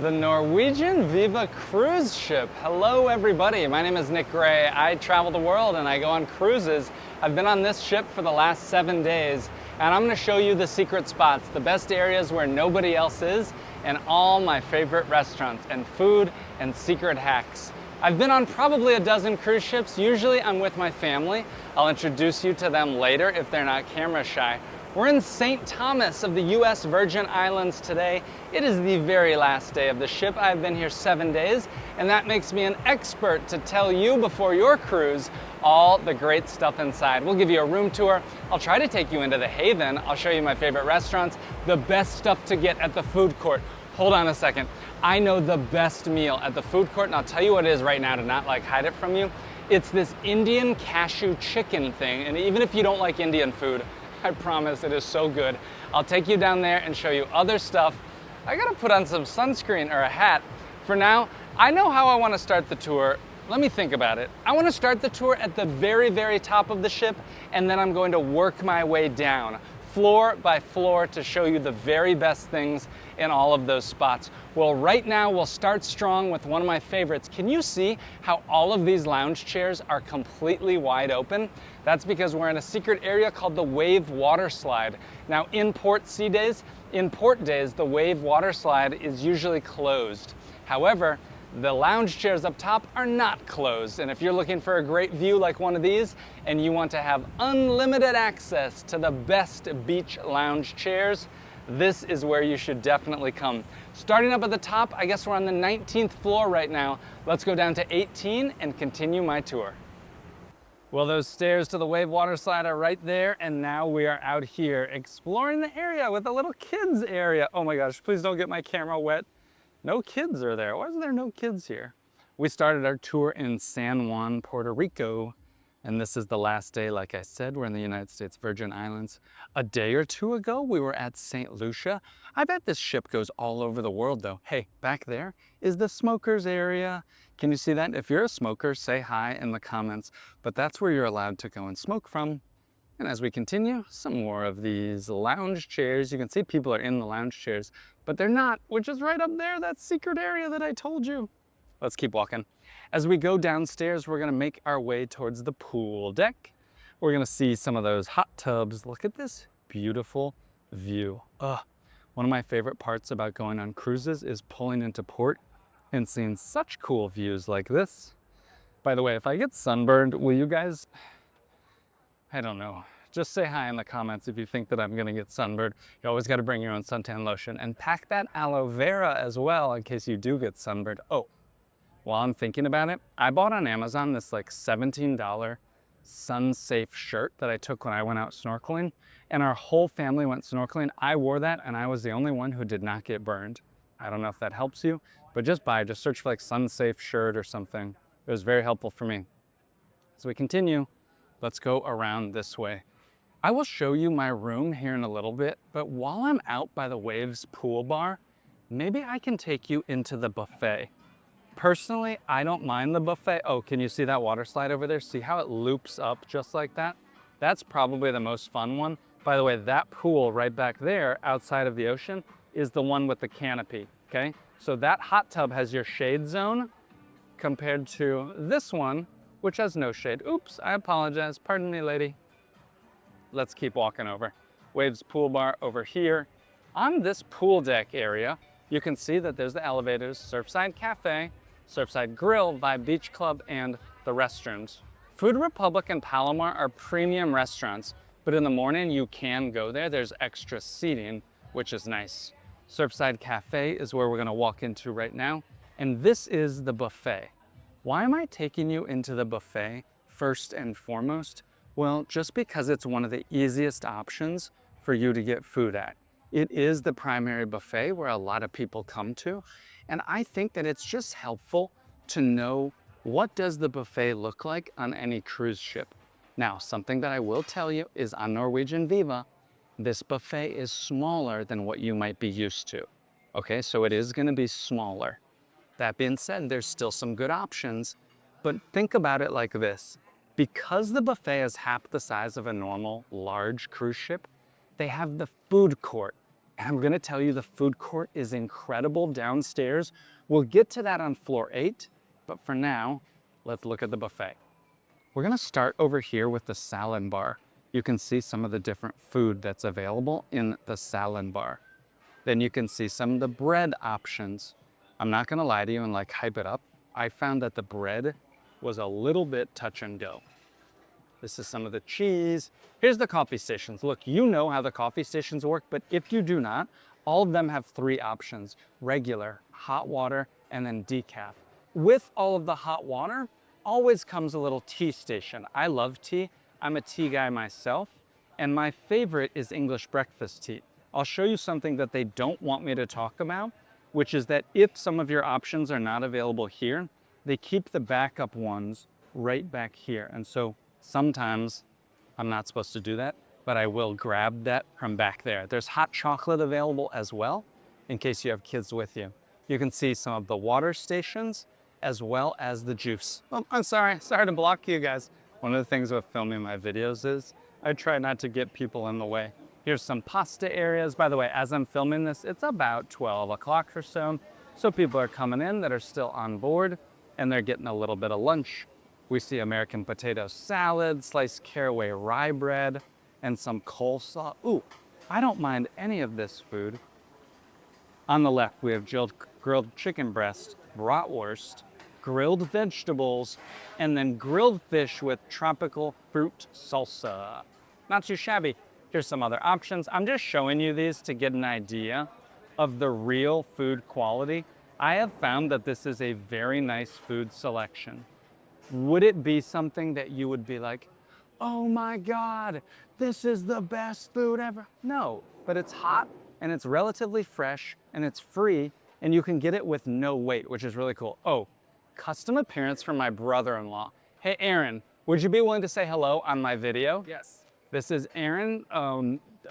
The Norwegian Viva cruise ship. Hello everybody, my name is Nick Gray. I travel the world and I go on cruises. I've been on this ship for the last 7 days and I'm going to show you the secret spots, the best areas where nobody else is, and all my favorite restaurants and food and secret hacks. I've been on probably a dozen cruise ships. Usually I'm with my family. I'll introduce you to them later if they're not camera shy. We're in St. Thomas of the U.S. Virgin Islands today. It is the very last day of the ship. I've been here 7 days, and that makes me an expert to tell you before your cruise all the great stuff inside. We'll give you a room tour. I'll try to take you into the Haven. I'll show you my favorite restaurants, the best stuff to get at the food court. Hold on a second. I know the best meal at the food court, and I'll tell you what it is right now to not hide it from you. It's this Indian cashew chicken thing, and even if you don't like Indian food, I promise it is so good. I'll take you down there and show you other stuff. I gotta put on some sunscreen or a hat. For now, I know how I wanna start the tour. Let me think about it. I wanna start the tour at the very, very top of the ship, and then I'm going to work my way down, floor by floor, to show you the very best things in all of those spots. Well, right now we'll start strong with one of my favorites. Can you see how all of these lounge chairs are completely wide open? That's because we're in a secret area called the Wave Water Slide. Now in port days, the Wave Water Slide is usually closed. However, the lounge chairs up top are not closed, and if you're looking for a great view like one of these and you want to have unlimited access to the best beach lounge chairs, this is where you should definitely come. Starting up at the top, I guess we're on the 19th floor right now. Let's go down to 18 and continue my tour. Well, those stairs to the Wave Water Slide are right there, and now we are out here exploring the area with a little kids area. Oh my gosh, please don't get my camera wet. No kids are there. Why is there no kids here? We started our tour in San Juan, Puerto Rico, and this is the last day. Like I said, we're in the United States Virgin Islands. A day or two ago, we were at St. Lucia. I bet this ship goes all over the world though. Hey, back there is the smokers area. Can you see that? If you're a smoker, say hi in the comments, but that's where you're allowed to go and smoke from. And as we continue, some more of these lounge chairs. You can see people are in the lounge chairs, but they're not, which is right up there, that secret area that I told you. Let's keep walking. As we go downstairs, we're gonna make our way towards the pool deck. We're gonna see some of those hot tubs. Look at this beautiful view. One of my favorite parts about going on cruises is pulling into port and seeing such cool views like this. By the way, if I get sunburned, will you guys, I don't know, just say hi in the comments if you think that I'm gonna get sunburned. You always gotta bring your own suntan lotion and pack that aloe vera as well in case you do get sunburned. Oh, while I'm thinking about it, I bought on Amazon this like $17 sun-safe shirt that I took when I went out snorkeling, and our whole family went snorkeling. I wore that and I was the only one who did not get burned. I don't know if that helps you, but just search for like sun-safe shirt or something. It was very helpful for me. As we continue, let's go around this way. I will show you my room here in a little bit, but while I'm out by the Waves pool bar, maybe I can take you into the buffet. Personally, I don't mind the buffet. Oh, can you see that water slide over there? See how it loops up just like that? That's probably the most fun one. By the way, that pool right back there outside of the ocean is the one with the canopy, okay? So that hot tub has your shade zone compared to this one, which has no shade. Oops, I apologize. Pardon me, lady. Let's keep walking over. Waves pool bar over here. On this pool deck area, you can see that there's the elevators, Surfside Cafe, Surfside Grill, Vibe Beach Club, and the restrooms. Food Republic and Palomar are premium restaurants, but in the morning you can go there. There's extra seating, which is nice. Surfside Cafe is where we're gonna walk into right now, and this is the buffet. Why am I taking you into the buffet first and foremost? Well, just because it's one of the easiest options for you to get food at. It is the primary buffet where a lot of people come to, and I think that it's just helpful to know what does the buffet look like on any cruise ship. Now, something that I will tell you is on Norwegian Viva, this buffet is smaller than what you might be used to. Okay, so it is gonna be smaller. That being said, there's still some good options, but think about it like this. Because the buffet is half the size of a normal large cruise ship, they have the food court I'm gonna tell you the food court is incredible downstairs. We'll get to that on floor 8, but for now, let's look at the buffet. We're gonna start over here with the salad bar. You can see some of the different food that's available in the salad bar. Then you can see some of the bread options. I'm not gonna lie to you and like hype it up. I found that the bread was a little bit touch and go. This is some of the cheese. Here's the coffee stations. Look, you know how the coffee stations work, but if you do not, all of them have 3 options: regular, hot water, and then decaf. With all of the hot water, always comes a little tea station. I love tea. I'm a tea guy myself, and my favorite is English breakfast tea. I'll show you something that they don't want me to talk about, which is that if some of your options are not available here, they keep the backup ones right back here. And so sometimes I'm not supposed to do that, but I will grab that from back there. There's hot chocolate available as well, in case you have kids with you. You can see some of the water stations as well as the juice. Oh, I'm sorry to block you guys. One of the things with filming my videos is I try not to get people in the way. Here's some pasta areas. By the way, as I'm filming this, it's about 12 o'clock or so. So people are coming in that are still on board and they're getting a little bit of lunch. We see American potato salad, sliced caraway rye bread, and some coleslaw. Ooh, I don't mind any of this food. On the left, we have grilled chicken breast, bratwurst, grilled vegetables, and then grilled fish with tropical fruit salsa. Not too shabby. Here's some other options. I'm just showing you these to get an idea of the real food quality. I have found that this is a very nice food selection. Would it be something that you would be like, oh my God, this is the best food ever? No, but it's hot and it's relatively fresh and it's free and you can get it with no wait, which is really cool. Oh, custom appearance from my brother-in-law. Hey, Aaron, would you be willing to say hello on my video? Yes. This is Aaron.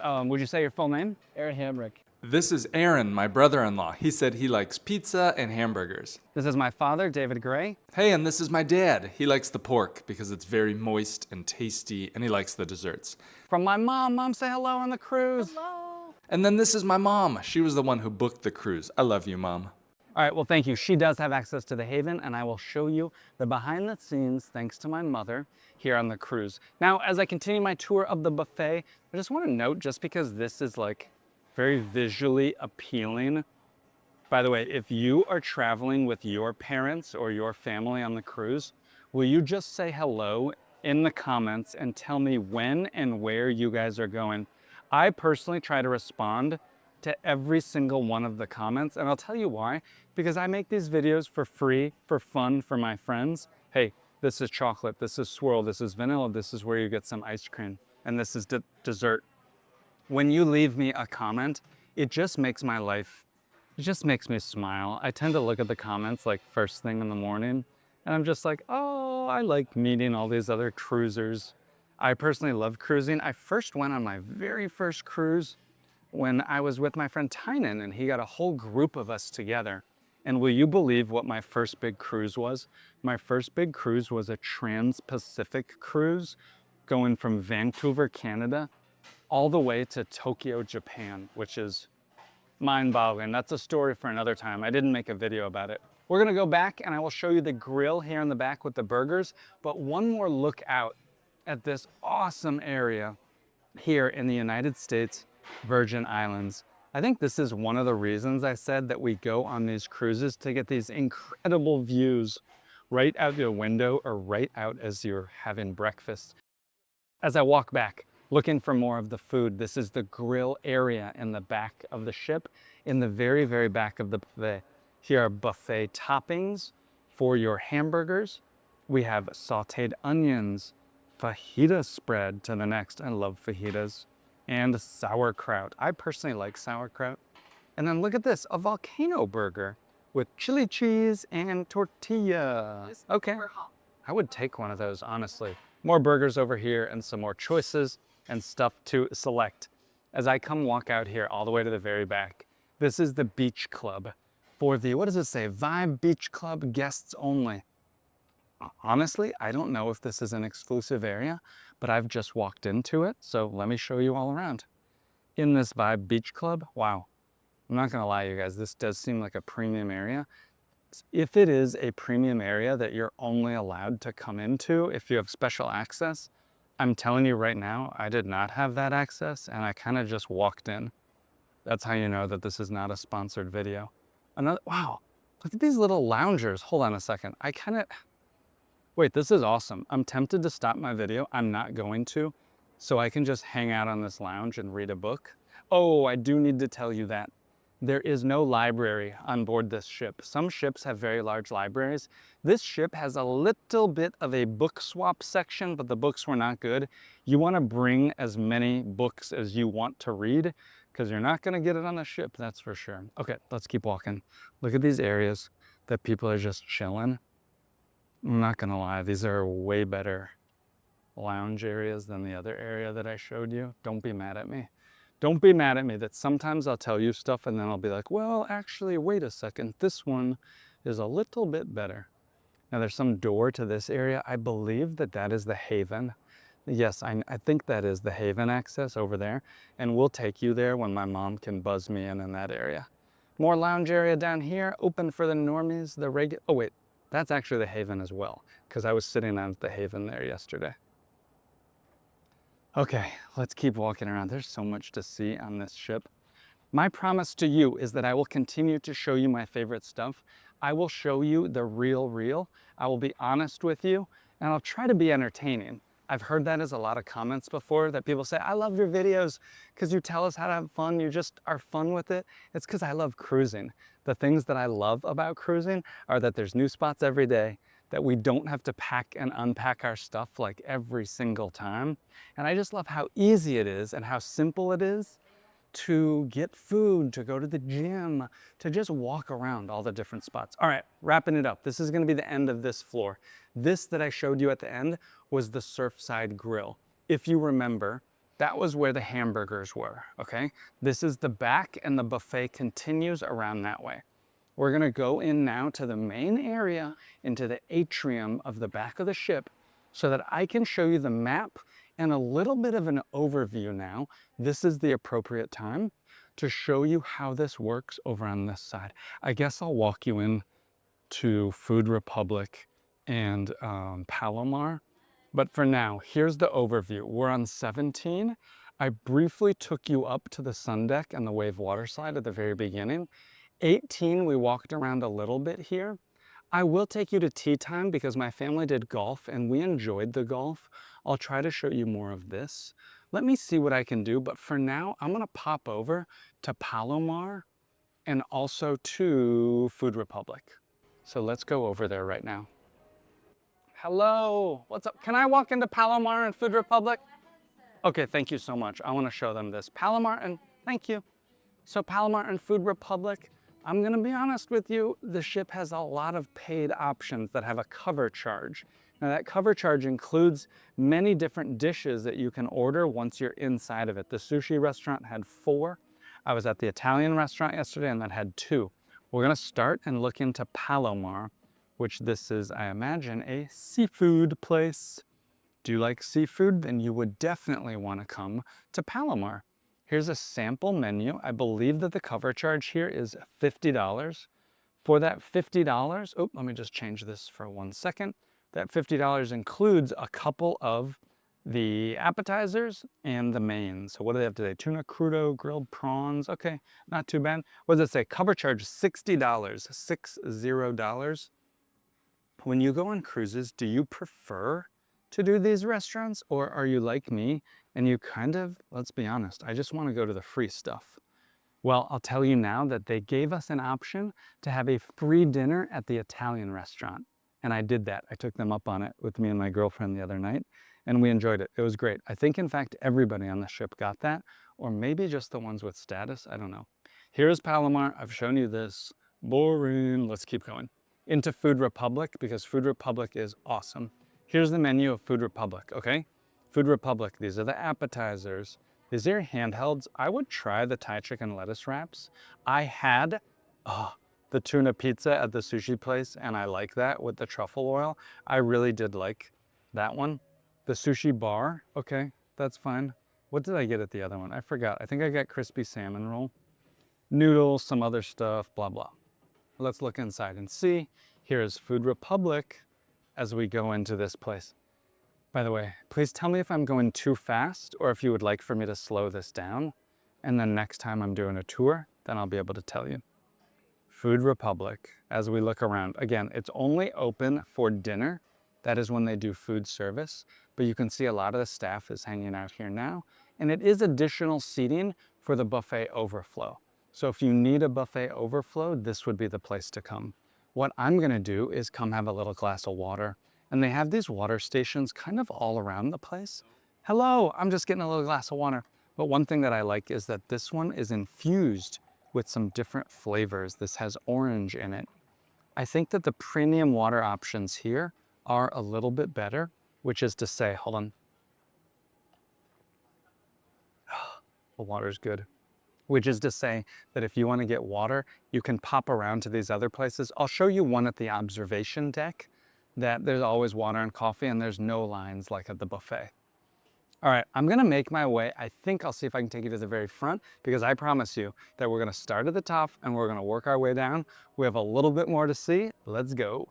Would you say your full name? Aaron Hamrick. This is Aaron, my brother-in-law. He said he likes pizza and hamburgers. This is my father, David Gray. Hey, and this is my dad. He likes the pork because it's very moist and tasty, and he likes the desserts. From my mom. Mom, say hello on the cruise. Hello. And then this is my mom. She was the one who booked the cruise. I love you, Mom. All right, well, thank you. She does have access to the Haven, and I will show you the behind the scenes, thanks to my mother, here on the cruise. Now, as I continue my tour of the buffet, I just want to note, just because this is like very visually appealing. By the way, if you are traveling with your parents or your family on the cruise, will you just say hello in the comments and tell me when and where you guys are going? I personally try to respond to every single one of the comments, and I'll tell you why. Because I make these videos for free, for fun, for my friends. Hey, this is chocolate, this is swirl, this is vanilla, this is where you get some ice cream, and this is dessert. When you leave me a comment, it just makes my life, it just makes me smile. I tend to look at the comments like first thing in the morning, and I'm just like, oh, I like meeting all these other cruisers. I personally love cruising. I first went on my very first cruise when I was with my friend Tynan, and he got a whole group of us together. And will you believe what my first big cruise was? My first big cruise was a Trans-Pacific cruise going from Vancouver, Canada, all the way to Tokyo, Japan, which is mind-boggling. That's a story for another time. I didn't make a video about it. We're gonna go back and I will show you the grill here in the back with the burgers, but one more look out at this awesome area here in the United States Virgin Islands. I think this is one of the reasons I said that we go on these cruises, to get these incredible views right out your window or right out as you're having breakfast. As I walk back, looking for more of the food, this is the grill area in the back of the ship, in the very, very back of the buffet. Here are buffet toppings for your hamburgers. We have sauteed onions, fajita spread to the next. I love fajitas. And sauerkraut. I personally like sauerkraut. And then look at this, a volcano burger with chili cheese and tortilla. Okay, I would take one of those, honestly. More burgers over here and some more choices and stuff to select. As I come walk out here all the way to the very back, this is the beach club for the, what does it say? Vibe Beach Club guests only. Honestly, I don't know if this is an exclusive area, but I've just walked into it, so let me show you all around. in this vibe beach club. Wow. I'm not gonna lie, you guys, this does seem like a premium area. If it is a premium area that you're only allowed to come into if you have special access, I'm telling you right now, I did not have that access and I kind of just walked in. That's how you know that this is not a sponsored video. Wow, look at these little loungers. Hold on a second. Wait, this is awesome. I'm tempted to stop my video. I'm not going to, so I can just hang out on this lounge and read a book. Oh, I do need to tell you that there is no library on board this ship. Some ships have very large libraries. This ship has a little bit of a book swap section, but the books were not good. You want to bring as many books as you want to read because you're not going to get it on the ship, that's for sure. Okay, let's keep walking. Look at these areas that people are just chilling. I'm not gonna lie, these are way better lounge areas than the other area that I showed you. Don't be mad at me. Don't be mad at me that sometimes I'll tell you stuff and then I'll be like, well, actually, wait a second, this one is a little bit better. Now there's some door to this area. I believe that that is the Haven. Yes, I think that is the Haven access over there. And we'll take you there when my mom can buzz me in that area. More lounge area down here, open for the normies, oh wait, that's actually the Haven as well, because I was sitting at the Haven there yesterday. Okay, let's keep walking around. There's so much to see on this ship. My promise to you is that I will continue to show you my favorite stuff. I will show you the real. I will be honest with you, and I'll try to be entertaining. I've heard that as a lot of comments before, that people say, I love your videos because you tell us how to have fun, you just are fun with it. It's because I love cruising. The things that I love about cruising are that there's new spots every day, that we don't have to pack and unpack our stuff like every single time. And I just love how easy it is and how simple it is to get food, to go to the gym, to just walk around all the different spots. All right, wrapping it up. This is gonna be the end of this floor. This that I showed you at the end was the Surfside Grill. If you remember, that was where the hamburgers were, okay? This is the back and the buffet continues around that way. We're gonna go in now to the main area, into the atrium of the back of the ship, so that I can show you the map and a little bit of an overview now. This is the appropriate time to show you how this works over on this side. I guess I'll walk you in to Food Republic and Palomar. But for now, here's the overview. We're on 17. I briefly took you up to the sun deck and the wave water slide at the very beginning. 18, we walked around a little bit here. I will take you to tea time because my family did golf and we enjoyed the golf. I'll try to show you more of this. Let me see what I can do, but for now, I'm gonna pop over to Palomar and also to Food Republic. So let's go over there right now. Hello, what's up? Can I walk into Palomar and Food Republic? Okay, thank you so much. I wanna show them this. Palomar and, thank you. So Palomar and Food Republic, I'm gonna be honest with you, the ship has a lot of paid options that have a cover charge. Now that cover charge includes many different dishes that you can order once you're inside of it. The sushi restaurant had 4. I was at the Italian restaurant yesterday and that had 2. We're gonna start and look into Palomar, which this is, I imagine, a seafood place. Do you like seafood? Then you would definitely wanna come to Palomar. Here's a sample menu. I believe that the cover charge here is $50. For that $50, oh, let me just change this for 1 second. That $50 includes a couple of the appetizers and the mains. So what do they have today? Tuna crudo, grilled prawns. Okay, not too bad. What does it say? Cover charge $60, $60. When you go on cruises, do you prefer to do these restaurants, or are you like me and you kind of, let's be honest, I just want to go to the free stuff? Well, I'll tell you now that they gave us an option to have a free dinner at the Italian restaurant. And I did that. I took them up on it with me and my girlfriend the other night, and we enjoyed it. It was great. I think, in fact, everybody on the ship got that, or maybe just the ones with status. I don't know. Here's Palomar. I've shown you this. Boring. Let's keep going. Into Food Republic, because Food Republic is awesome. Here's the menu of Food Republic, okay? Food Republic, these are the appetizers. These are handhelds. I would try the Thai chicken lettuce wraps. I had the tuna pizza at the sushi place, and I like that with the truffle oil. I really did like that one. The sushi bar, okay, that's fine. What did I get at the other one? I forgot. I think I got crispy salmon roll, noodles, some other stuff, blah, blah. Let's look inside and see. Here is Food Republic as we go into this place. By the way, please tell me if I'm going too fast or if you would like for me to slow this down. And then next time I'm doing a tour, then I'll be able to tell you. Food Republic, as we look around. Again, it's only open for dinner. That is when they do food service. But you can see a lot of the staff is hanging out here now. And it is additional seating for the buffet overflow. So if you need a buffet overflow, this would be the place to come. What I'm gonna do is come have a little glass of water. And they have these water stations kind of all around the place. Hello, I'm just getting a little glass of water. But one thing that I like is that this one is infused with some different flavors. This has orange in it. I think that the premium water options here are a little bit better, which is to say, hold on. The water is good. Which is to say that if you want to get water, you can pop around to these other places. I'll show you one at the observation deck that there's always water and coffee and there's no lines like at the buffet. All right, I'm gonna make my way. I think I'll see if I can take you to the very front because I promise you that we're gonna start at the top and we're gonna work our way down. We have a little bit more to see. Let's go.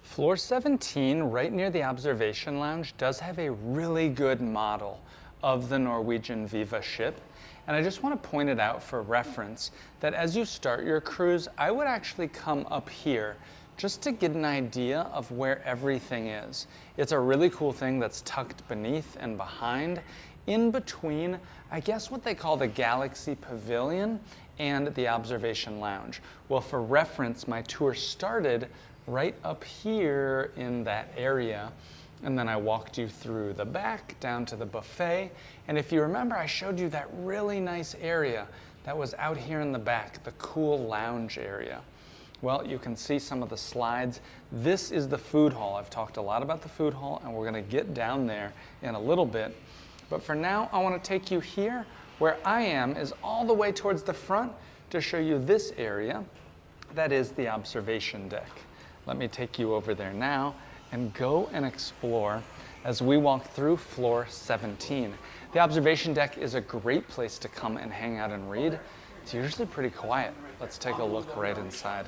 Floor 17, right near the observation lounge, does have a really good model of the Norwegian Viva ship. And I just want to point it out for reference that as you start your cruise, I would actually come up here just to get an idea of where everything is. It's a really cool thing that's tucked beneath and behind, in between, I guess what they call the Galaxy Pavilion and the observation lounge. Well, for reference, my tour started right up here in that area. And then I walked you through the back down to the buffet. And if you remember, I showed you that really nice area that was out here in the back, the cool lounge area. Well, you can see some of the slides. This is the food hall. I've talked a lot about the food hall and we're gonna get down there in a little bit. But for now, I wanna take you here. Where I am is all the way towards the front to show you this area. That is the observation deck. Let me take you over there now and go and explore as we walk through floor 17. The observation deck is a great place to come and hang out and read. It's usually pretty quiet. Let's take a look right inside.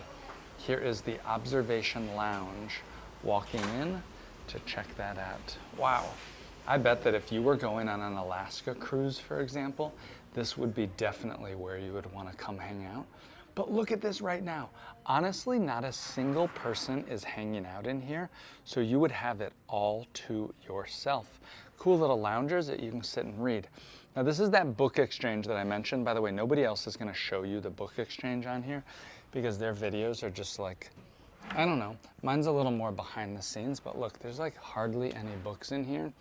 Here is the observation lounge. Walking in to check that out. Wow. I bet that if you were going on an Alaska cruise, for example, this would be definitely where you would want to come hang out. But look at this right now. Honestly, not a single person is hanging out in here, so you would have it all to yourself. Cool little loungers that you can sit and read. Now this is that book exchange that I mentioned. By the way, nobody else is gonna show you the book exchange on here because their videos are just like, I don't know. Mine's a little more behind the scenes, but look, there's like hardly any books in here.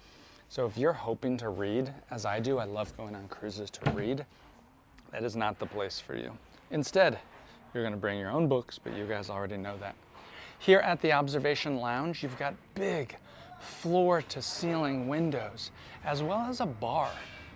So if you're hoping to read, as I do, I love going on cruises to read, that is not the place for you. Instead, you're gonna bring your own books, but you guys already know that. Here at the observation lounge, you've got big floor to ceiling windows, as well as a bar.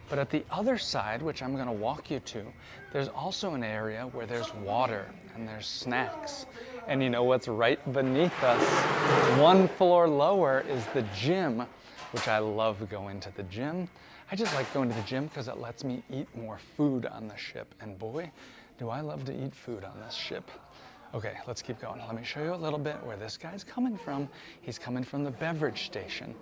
But at the other side, which I'm gonna walk you to, there's also an area where there's water and there's snacks. And you know what's right beneath us? One floor lower is the gym, which I love going to the gym. I just like going to the gym because it lets me eat more food on the ship. And boy, do I love to eat food on this ship. Okay, let's keep going. Let me show you a little bit where this guy's coming from. He's coming from the beverage station.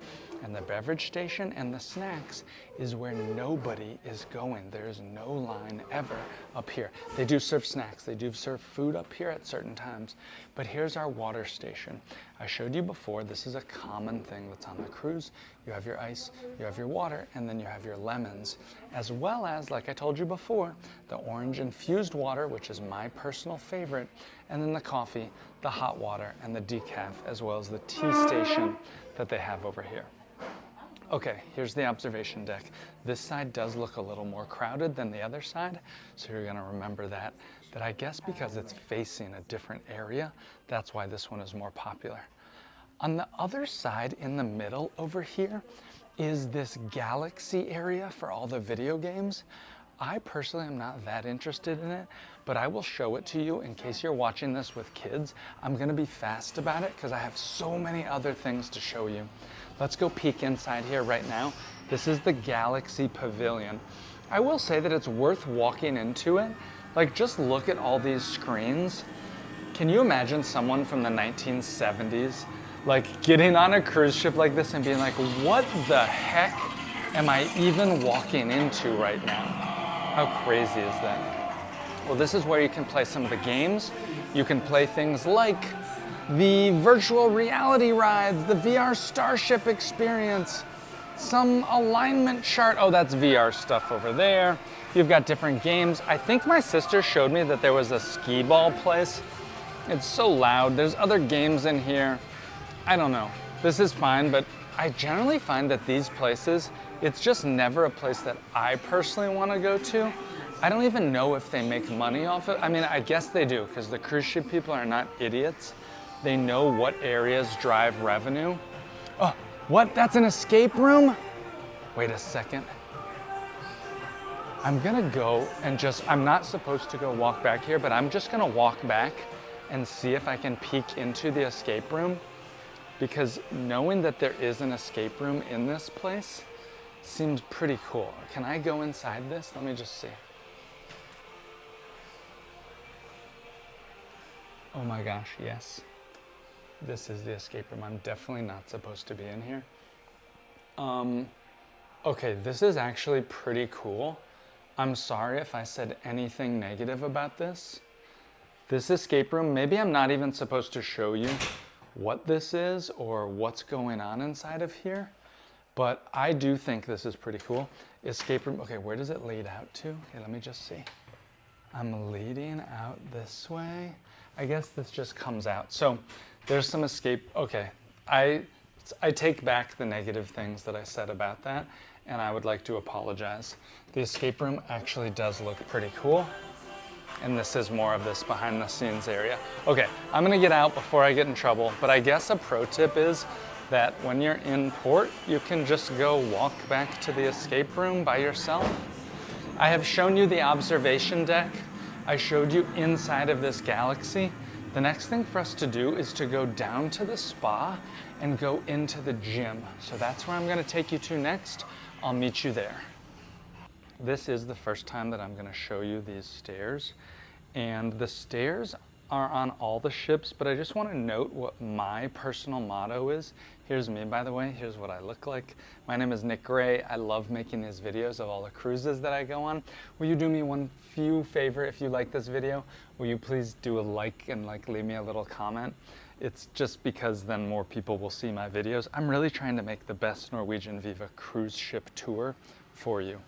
And the beverage station and the snacks is where nobody is going. There is no line ever up here. They do serve snacks. They do serve food up here at certain times. But here's our water station. I showed you before, this is a common thing that's on the cruise. You have your ice, you have your water, and then you have your lemons. As well as, like I told you before, the orange infused water, which is my personal favorite, and then the coffee, the hot water, and the decaf, as well as the tea station that they have over here. Okay, here's the observation deck. This side does look a little more crowded than the other side, so you're gonna remember that. But I guess because it's facing a different area, that's why this one is more popular. On the other side, in the middle over here, is this galaxy area for all the video games. I personally am not that interested in it, but I will show it to you in case you're watching this with kids. I'm gonna be fast about it because I have so many other things to show you. Let's go peek inside here right now. This is the Galaxy Pavilion. I will say that it's worth walking into it. Like, just look at all these screens. Can you imagine someone from the 1970s, like, getting on a cruise ship like this and being like, what the heck am I even walking into right now? How crazy is that? Well, this is where you can play some of the games. You can play things like the virtual reality rides, the VR Starship experience, some alignment chart. Oh, that's VR stuff over there. You've got different games. I think my sister showed me that there was a skee ball place. It's so loud. There's other games in here. I don't know. This is fine, but I generally find that these places, it's just never a place that I personally want to go to. I don't even know if they make money off it. I mean, I guess they do, because the cruise ship people are not idiots. They know what areas drive revenue. Oh, what? That's an escape room? Wait a second. I'm gonna go and just, I'm not supposed to go walk back here, but I'm just gonna walk back and see if I can peek into the escape room, because knowing that there is an escape room in this place seems pretty cool. Can I go inside this? Let me just see. Oh my gosh, yes. This is the escape room. I'm definitely not supposed to be in here. Okay, this is actually pretty cool. I'm sorry if I said anything negative about this. This escape room, maybe I'm not even supposed to show you what this is or what's going on inside of here, but I do think this is pretty cool. Escape room, okay, where does it lead out to? Okay, let me just see. I'm leading out this way. I guess this just comes out. So there's some escape, okay. I take back the negative things that I said about that, and I would like to apologize. The escape room actually does look pretty cool, and this is more of this behind the scenes area. Okay, I'm gonna get out before I get in trouble, but I guess a pro tip is that when you're in port, you can just go walk back to the escape room by yourself. I have shown you the observation deck. I showed you inside of this Galaxy. The next thing for us to do is to go down to the spa and go into the gym. So that's where I'm gonna take you to next. I'll meet you there. This is the first time that I'm gonna show you these stairs. And the stairs are on all the ships, but I just wanna note what my personal motto is. Here's me, by the way. Here's what I look like. My name is Nick Gray. I love making these videos of all the cruises that I go on. Will you do me one few favor if you like this video? Will you please do a like and leave me a little comment? It's just because then more people will see my videos. I'm really trying to make the best Norwegian Viva cruise ship tour for you.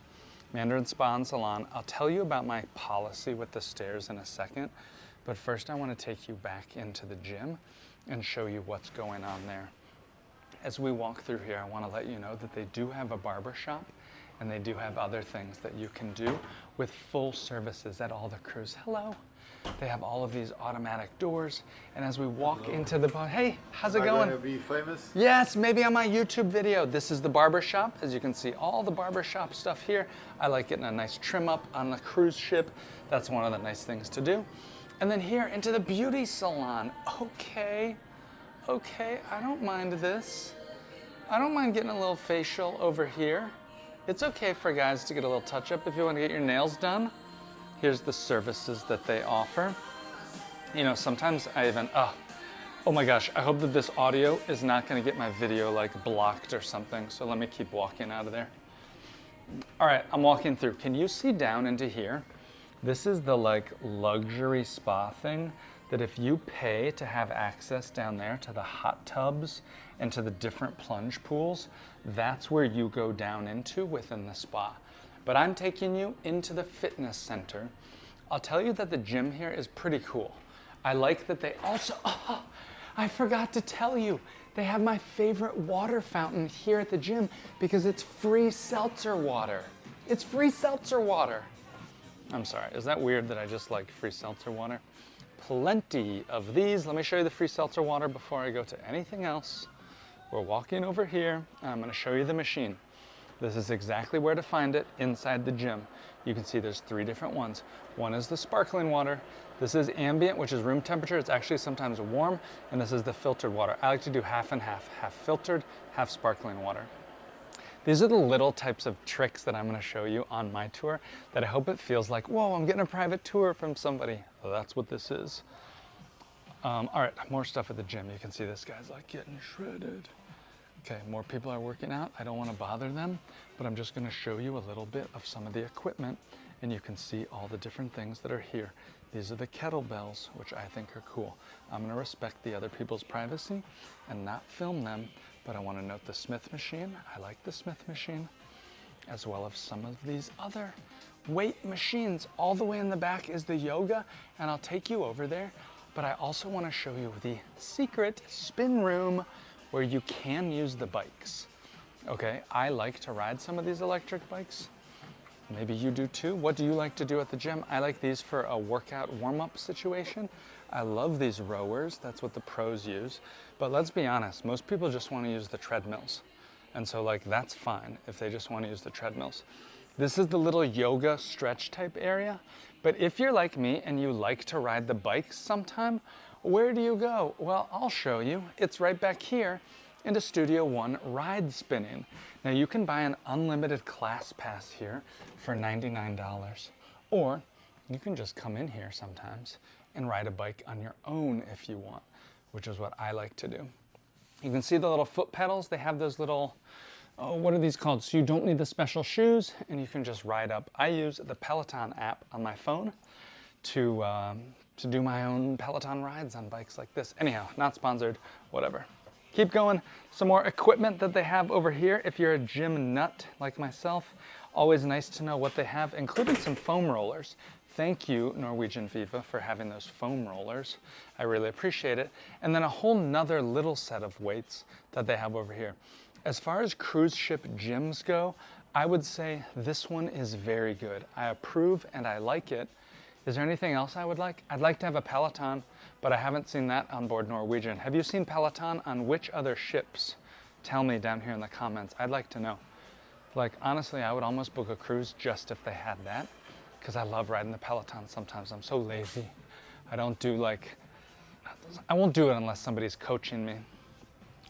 Mandara Spa Salon. I'll tell you about my policy with the stairs in a second, but first I want to take you back into the gym and show you what's going on there. As we walk through here, I want to let you know that they do have a barber shop and they do have other things that you can do with full services at all the cruise. Hello. They have all of these automatic doors, and as we walk into the bar, hey, how's it going? Are you going to be famous? Yes, maybe on my YouTube video. This is the barber shop. As you can see, all the barber shop stuff here. I like getting a nice trim up on the cruise ship. That's one of the nice things to do. And then here into the beauty salon. Okay, I don't mind this. I don't mind getting a little facial over here. It's okay for guys to get a little touch up if you want to get your nails done. Here's the services that they offer. You know, sometimes I even, oh my gosh, I hope that this audio is not gonna get my video blocked or something, so let me keep walking out of there. All right, I'm walking through. Can you see down into here? This is the luxury spa thing that if you pay to have access down there to the hot tubs and to the different plunge pools, that's where you go down into within the spa. But I'm taking you into the fitness center. I'll tell you that the gym here is pretty cool. I like that they also, I forgot to tell you, they have my favorite water fountain here at the gym because it's free seltzer water. It's free seltzer water. I'm sorry, is that weird that I just like free seltzer water? Plenty of these. Let me show you the free seltzer water before I go to anything else. We're walking over here, and I'm gonna show you the machine. This is exactly where to find it inside the gym. You can see there's 3 different ones. One is the sparkling water. This is ambient, which is room temperature. It's actually sometimes warm. And this is the filtered water. I like to do half and half filtered, half sparkling water. These are the little types of tricks that I'm going to show you on my tour that I hope it feels like, whoa, I'm getting a private tour from somebody. Well, that's what this is. All right, more stuff at the gym. You can see this guy's like getting shredded. Okay, more people are working out. I don't want to bother them, but I'm just going to show you a little bit of some of the equipment, and you can see all the different things that are here. These are the kettlebells, which I think are cool. I'm going to respect the other people's privacy and not film them, but I want to note the Smith machine. I like the Smith machine, as well as some of these other weight machines. All the way in the back is the yoga, and I'll take you over there. But I also want to show you the secret spin room where you can use the bikes. Okay, I like to ride some of these electric bikes. Maybe you do too. What do you like to do at the gym? I like these for a workout warm-up situation. I love these rowers. That's what the pros use. But let's be honest, most people just want to use the treadmills. And so like that's fine if they just want to use the treadmills. This is the little yoga stretch type area. But if you're like me and you like to ride the bikes sometime, where do you go? Well, I'll show you. It's right back here into Studio One Ride Spinning. Now you can buy an unlimited class pass here for $99, or you can just come in here sometimes and ride a bike on your own if you want, which is what I like to do. You can see the little foot pedals. They have those little, oh, what are these called? So you don't need the special shoes and you can just ride up. I use the Peloton app on my phone to do my own Peloton rides on bikes like this. Anyhow, not sponsored, whatever. Keep going. Some more equipment that they have over here. If you're a gym nut like myself, always nice to know what they have, including some foam rollers. Thank you, Norwegian Viva, for having those foam rollers. I really appreciate it. And then a whole nother little set of weights that they have over here. As far as cruise ship gyms go, I would say this one is very good. I approve and I like it. Is there anything else I would like? I'd like to have a Peloton, but I haven't seen that on board Norwegian. Have you seen Peloton on which other ships? Tell me down here in the comments. I'd like to know. Like, honestly, I would almost book a cruise just if they had that, because I love riding the Peloton sometimes. I'm so lazy. I won't do it unless somebody's coaching me.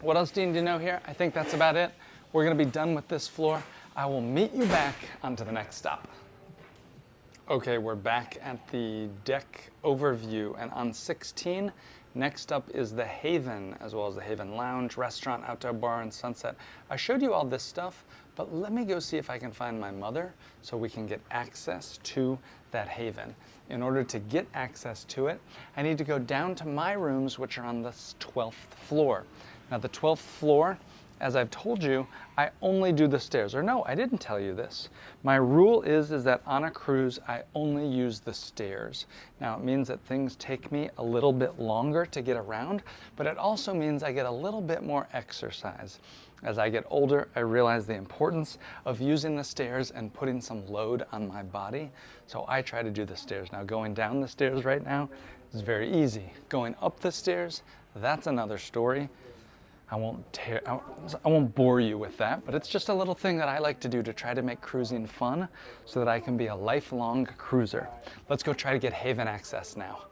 What else do you need to know here? I think that's about it. We're gonna be done with this floor. I will meet you back onto the next stop. Okay, we're back at the deck overview, and on 16, next up is the Haven, as well as the Haven Lounge, restaurant, outdoor bar, and sunset. I showed you all this stuff, but let me go see if I can find my mother so we can get access to that Haven. In order to get access to it, I need to go down to my rooms, which are on the 12th floor. Now, the 12th floor, as I've told you, I only do the stairs. Or no, I didn't tell you this. My rule is that on a cruise, I only use the stairs. Now, it means that things take me a little bit longer to get around, but it also means I get a little bit more exercise. As I get older, I realize the importance of using the stairs and putting some load on my body. So I try to do the stairs. Now, going down the stairs right now is very easy. Going up the stairs, that's another story. I won't bore you with that, but it's just a little thing that I like to do to try to make cruising fun so that I can be a lifelong cruiser. Let's go try to get Haven access now.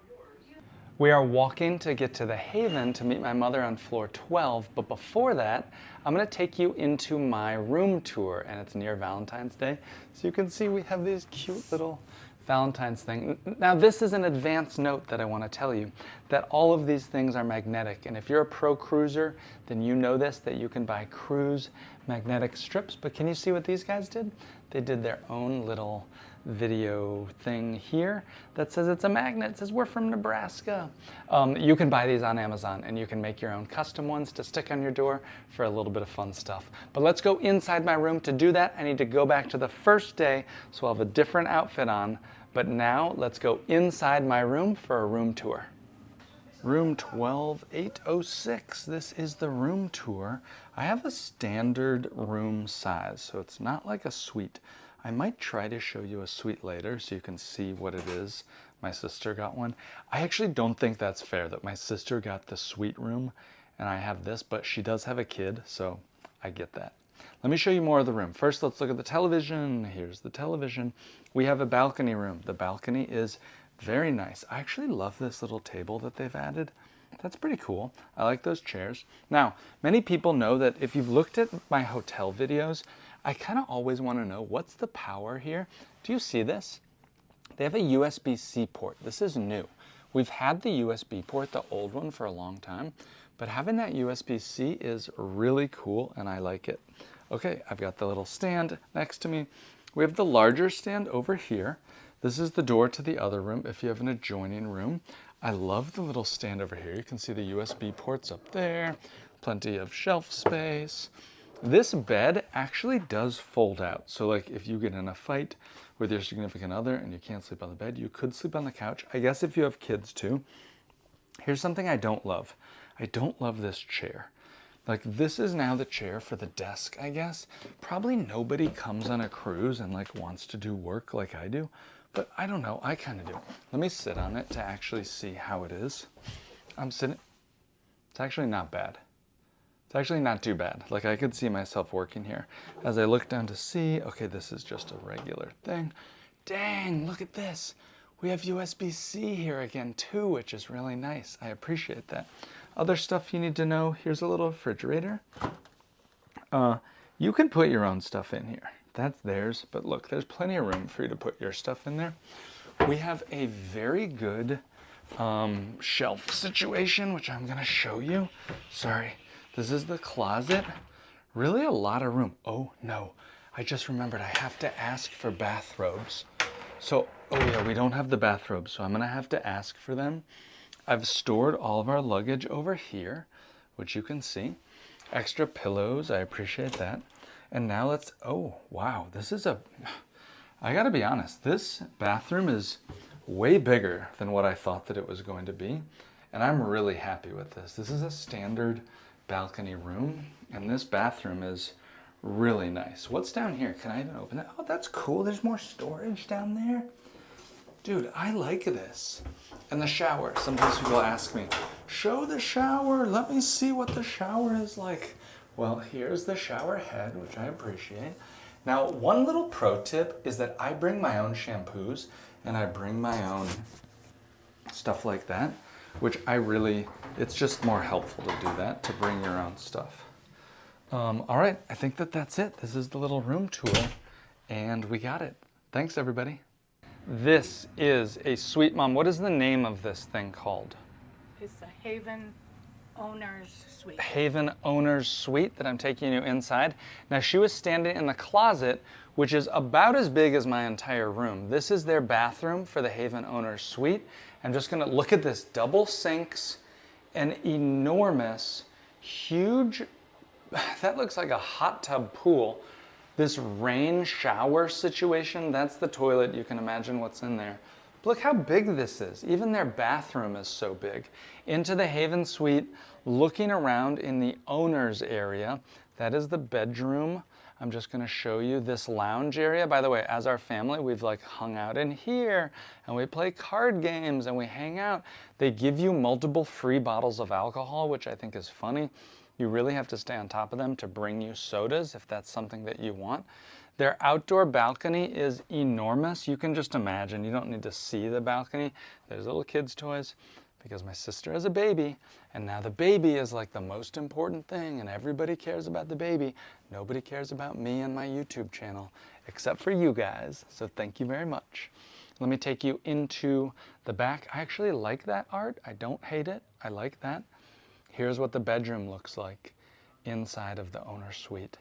We are walking to get to the Haven to meet my mother on floor 12, but before that, I'm gonna take you into my room tour, and it's near Valentine's Day. So you can see we have these cute little Valentine's thing. Now, this is an advance note that I want to tell you, that all of these things are magnetic. And if you're a pro cruiser, then you know this, that you can buy cruise magnetic strips. But can you see what these guys did? They did their own little video thing here that says it's a magnet. It says we're from Nebraska. You can buy these on Amazon, and you can make your own custom ones to stick on your door for a little bit of fun stuff. But let's go inside my room. To do that, I need to go back to the first day, so I'll have a different outfit on. But now let's go inside my room for a room tour. Room 12806. This is the room tour. I have a standard room size, so it's not like a suite. I might try to show you a suite later so you can see what it is. My sister got one. I actually don't think that's fair that my sister got the suite room and I have this, but she does have a kid, so I get that. Let me show you more of the room. First, let's look at the television. Here's the television. We have a balcony room. The balcony is very nice. I actually love this little table that they've added. That's pretty cool. I like those chairs. Now, many people know that if you've looked at my hotel videos, I kind of always want to know, what's the power here? Do you see this? They have a USB-C port. This is new. We've had the USB port, the old one, for a long time, but having that USB-C is really cool and I like it. Okay, I've got the little stand next to me. We have the larger stand over here. This is the door to the other room if you have an adjoining room. I love the little stand over here. You can see the USB ports up there, plenty of shelf space. This bed actually does fold out. So like if you get in a fight with your significant other and you can't sleep on the bed, you could sleep on the couch. I guess if you have kids too. Here's something I don't love. I don't love this chair. Like this is now the chair for the desk, I guess. Probably nobody comes on a cruise and like wants to do work like I do, but I don't know, I kind of do. Let me sit on it to actually see how it is. I'm sitting, it's actually not bad. It's actually not too bad. Like I could see myself working here. As I look down to see, okay, this is just a regular thing. Dang, look at this. We have USB-C here again too, which is really nice. I appreciate that. Other stuff you need to know, here's a little refrigerator. You can put your own stuff in here. That's theirs, but look, there's plenty of room for you to put your stuff in there. We have a very good shelf situation, which I'm gonna show you. Sorry. This is the closet. Really a lot of room. Oh no, I just remembered I have to ask for bathrobes. So, oh yeah, we don't have the bathrobes, so I'm gonna have to ask for them. I've stored all of our luggage over here, which you can see. Extra pillows, I appreciate that. And now let's, oh wow, this is I gotta be honest, this bathroom is way bigger than what I thought that it was going to be. And I'm really happy with this. This is a standard balcony room, and this bathroom is really nice. What's down here? Can I even open it? Oh, that's cool. There's more storage down there. Dude, I like this. And the shower. Sometimes people ask me, show the shower. Let me see what the shower is like. Well, here's the shower head, which I appreciate. Now, one little pro tip is that I bring my own shampoos and I bring my own stuff like that, which it's just more helpful to do that, to bring your own stuff. All right, I think that's it. This is the little room tour, and we got it. Thanks, everybody. This is a suite, Mom. What is the name of this thing called? It's the Haven Owner's Suite. Haven Owner's Suite that I'm taking you inside. Now, she was standing in the closet, which is about as big as my entire room. This is their bathroom for the Haven Owner's Suite. I'm just gonna look at this. Double sinks, an enormous, huge, that looks like a hot tub pool. This rain shower situation, that's the toilet. You can imagine what's in there. But look how big this is. Even their bathroom is so big. Into the Haven Suite, looking around in the owner's area. That is the bedroom. I'm just gonna show you this lounge area. By the way, as our family, we've like hung out in here and we play card games and we hang out. They give you multiple free bottles of alcohol, which I think is funny. You really have to stay on top of them to bring you sodas if that's something that you want. Their outdoor balcony is enormous. You can just imagine, you don't need to see the balcony. There's little kids' toys because my sister has a baby, and now the baby is like the most important thing, and everybody cares about the baby. Nobody cares about me and my YouTube channel, except for you guys, so thank you very much. Let me take you into the back. I actually like that art. I don't hate it. I like that. Here's what the bedroom looks like inside of the owner's suite.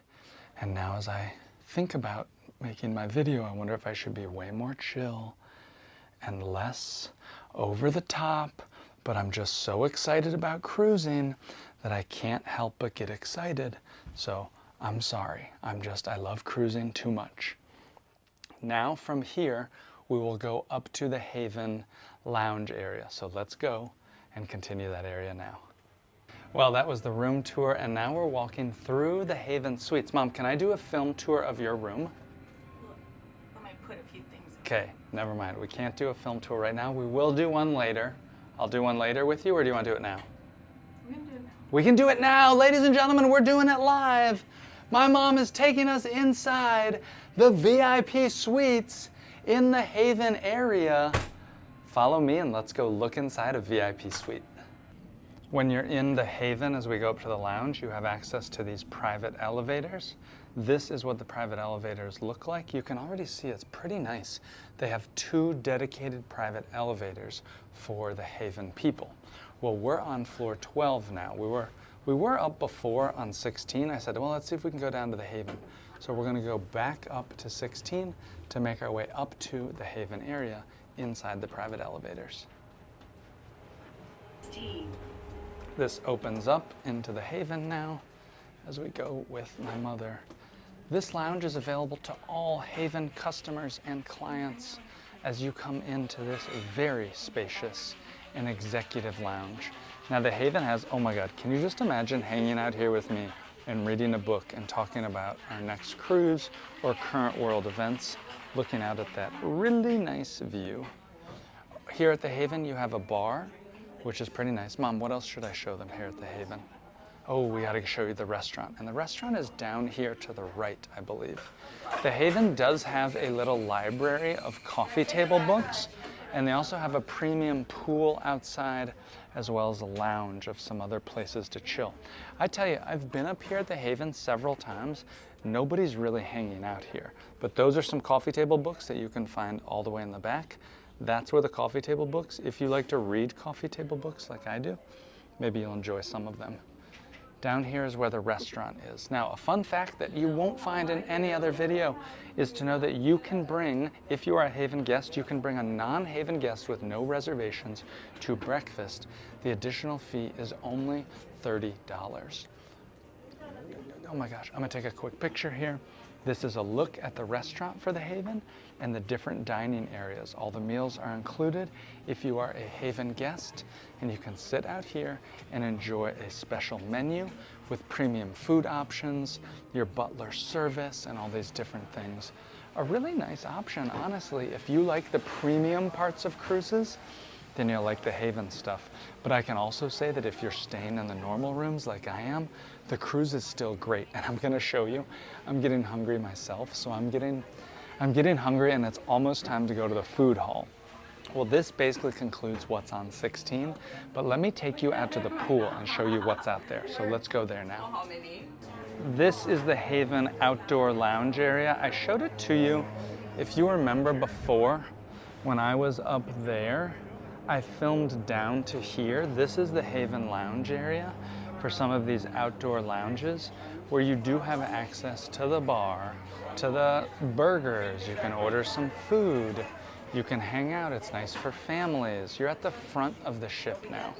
And now as I think about making my video, I wonder if I should be way more chill and less over the top, but I'm just so excited about cruising that I can't help but get excited. So I'm sorry, I love cruising too much. Now from here, we will go up to the Haven lounge area. So let's go and continue that area now. Well, that was the room tour, and now we're walking through the Haven Suites. Mom, can I do a film tour of your room? Well, let me put a few things in. Okay, never mind. We can't do a film tour right now. We will do one later. I'll do one later with you, or do you want to do it now? We're going to do it now. We can do it now, ladies and gentlemen. We're doing it live. My mom is taking us inside the VIP suites in the Haven area. Follow me and let's go look inside a VIP suite. When you're in the Haven, as we go up to the lounge, you have access to these private elevators. This is what the private elevators look like. You can already see it's pretty nice. They have 2 dedicated private elevators for the Haven people. Well, we're on floor 12 now. We were up before on 16. I said, well, let's see if we can go down to the Haven. So we're gonna go back up to 16 to make our way up to the Haven area inside the private elevators. This opens up into the Haven now as we go with my mother. This lounge is available to all Haven customers and clients as you come into this very spacious and executive lounge. Now the Haven has, oh my God, can you just imagine hanging out here with me and reading a book and talking about our next cruise or current world events, looking out at that really nice view. Here at the Haven, you have a bar, which is pretty nice. Mom, what else should I show them here at the Haven? Oh, we gotta show you the restaurant. And the restaurant is down here to the right, I believe. The Haven does have a little library of coffee table books, and they also have a premium pool outside, as well as a lounge of some other places to chill. I tell you, I've been up here at the Haven several times. Nobody's really hanging out here, but those are some coffee table books that you can find all the way in the back. That's where the coffee table books, if you like to read coffee table books like I do, maybe you'll enjoy some of them. Down here is where the restaurant is. Now, a fun fact that you won't find in any other video is to know that you can bring, if you are a Haven guest, you can bring a non-Haven guest with no reservations to breakfast. The additional fee is only $30. Oh my gosh, I'm gonna take a quick picture here. This is a look at the restaurant for the Haven and the different dining areas. All the meals are included if you are a Haven guest, and you can sit out here and enjoy a special menu with premium food options, your butler service, and all these different things. A really nice option, honestly. If you like the premium parts of cruises, then you'll like the Haven stuff. But I can also say that if you're staying in the normal rooms like I am, the cruise is still great. And I'm gonna show you, I'm getting hungry myself, so I'm getting hungry, and it's almost time to go to the food hall. Well, this basically concludes what's on 16, but let me take you out to the pool and show you what's out there. So let's go there now. This is the Haven outdoor lounge area. I showed it to you. If you remember before, when I was up there, I filmed down to here. This is the Haven lounge area for some of these outdoor lounges where you do have access to the bar, to the burgers. You can order some food. You can hang out. It's nice for families. You're at the front of the ship now.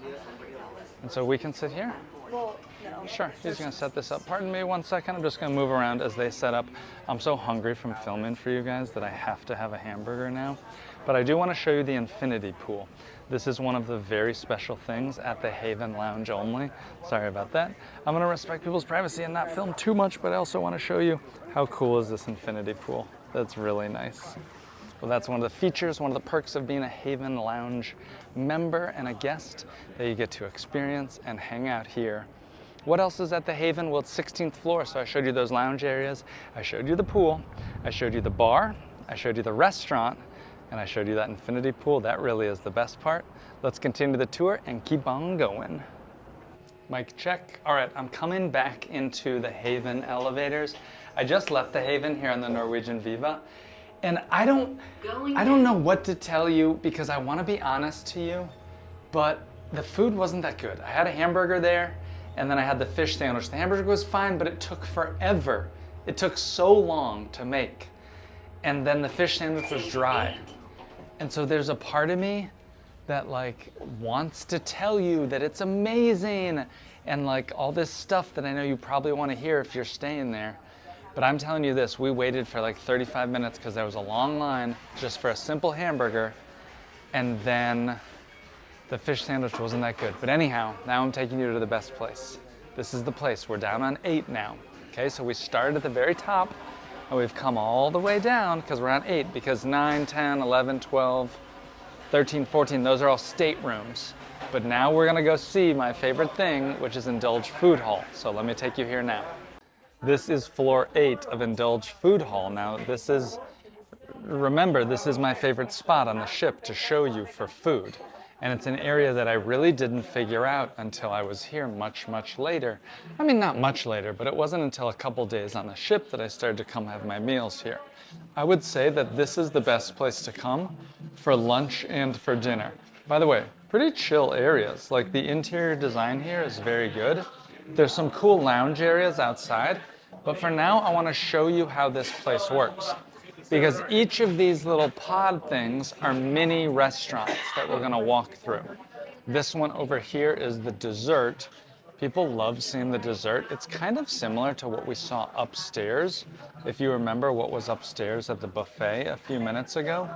And so we can sit here? Well, no. Sure, he's gonna set this up. Pardon me 1 second, I'm just gonna move around as they set up. I'm so hungry from filming for you guys that I have to have a hamburger now. But I do wanna show you the infinity pool. This is one of the very special things at the Haven Lounge only. Sorry about that. I'm gonna respect people's privacy and not film too much, but I also wanna show you how cool is this infinity pool. That's really nice. Well, that's one of the features, one of the perks of being a Haven Lounge member and a guest that you get to experience and hang out here. What else is at the Haven? Well, it's 16th floor, so I showed you those lounge areas. I showed you the pool. I showed you the bar. I showed you the restaurant. And I showed you that infinity pool. That really is the best part. Let's continue the tour and keep on going. Mic check. All right, I'm coming back into the Haven elevators. I just left the Haven here on the Norwegian Viva. And I don't know what to tell you because I want to be honest to you, but the food wasn't that good. I had a hamburger there, and then I had the fish sandwich. The hamburger was fine, but it took forever. It took so long to make. And then the fish sandwich was dry. And so there's a part of me that like wants to tell you that it's amazing and like all this stuff that I know you probably want to hear if you're staying there. But I'm telling you this, we waited for like 35 minutes because there was a long line just for a simple hamburger, and then the fish sandwich wasn't that good. But anyhow, now I'm taking you to the best place. This is the place. We're down on 8 now. Okay, so we started at the very top, and we've come all the way down because we're on 8, because 9, 10, 11, 12, 13, 14, those are all staterooms. But now we're gonna go see my favorite thing, which is Indulge Food Hall. So let me take you here now. This is floor 8 of Indulge Food Hall. Now, remember, this is my favorite spot on the ship to show you for food. And it's an area that I really didn't figure out until I was here much, much later. I mean, not much later, but it wasn't until a couple days on the ship that I started to come have my meals here. I would say that this is the best place to come for lunch and for dinner. By the way, pretty chill areas. Like the interior design here is very good. There's some cool lounge areas outside, but for now I want to show you how this place works. Because each of these little pod things are mini restaurants that we're gonna walk through. This one over here is the dessert. People love seeing the dessert. It's kind of similar to what we saw upstairs, if you remember what was upstairs at the buffet a few minutes ago.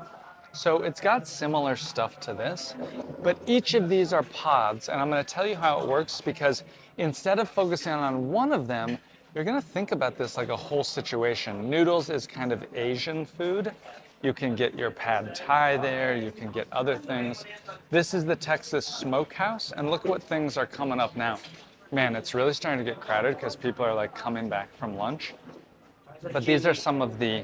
So it's got similar stuff to this, but each of these are pods, and I'm gonna tell you how it works because instead of focusing on one of them, you're gonna think about this like a whole situation. Noodles is kind of Asian food. You can get your pad thai there, you can get other things. This is the Texas Smokehouse, and look what things are coming up now. Man, it's really starting to get crowded because people are like coming back from lunch. But these are some of the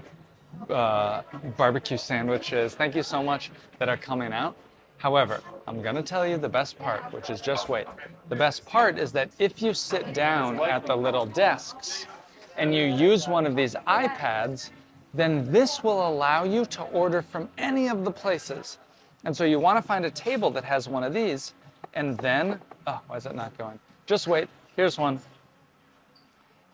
barbecue sandwiches, thank you so much, that are coming out. However, I'm gonna tell you the best part, which is just wait. The best part is that if you sit down at the little desks and you use one of these iPads, then this will allow you to order from any of the places. And so you wanna find a table that has one of these, and then, oh, why is it not going? Just wait, here's one.